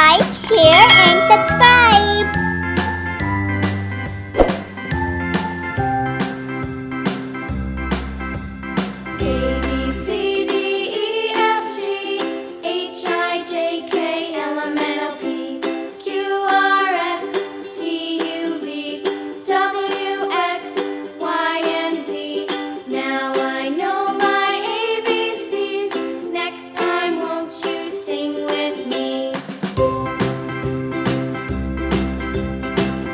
Like, share and subscribe. A, B, C, D, E, F, G, H, I, J, K, L, M, N, O, P, Q, R, S, T, U, V, W, X, Y, and Z. Now I know my ABCs. Next time, won't you sing with me?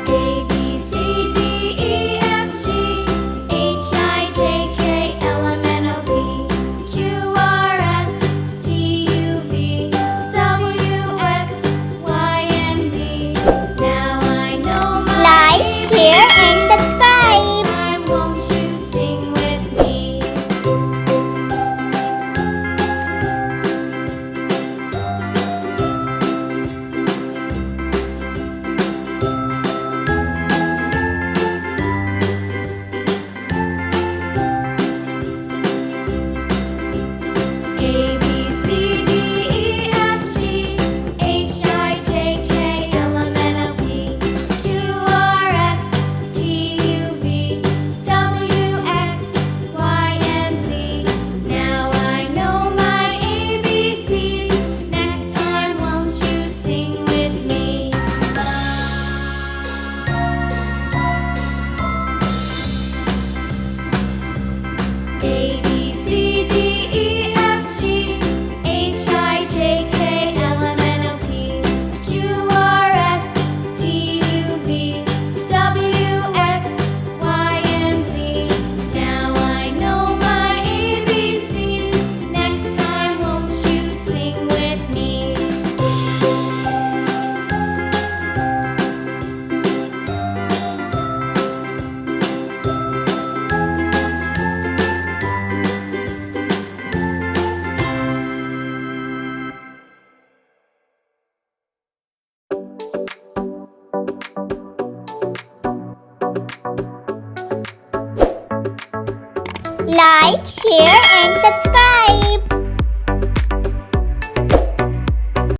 A, B, C, D, E, F, G, H, I, J, K, L, M, N, O, P, Q, R, S, T, U, V, W, X, Y, and Z. Now I know my Like, share and subscribe. time, won't you sing with me? A, B, C, D, E, F, G, H, I, J, K, L, M, N, O, P, Q, R, S, T, U, V, W, X, Y, and Z. Now I know my ABCs. Next time, won't you sing with me? A, B, C, D, E, F, G, H, I, J, K, L, M, N, O, P, Q, R, S, T, U, V, W, X, Y, and Z. Now I know my ABCs. Next time, won't you sing with me? Like, share and subscribe.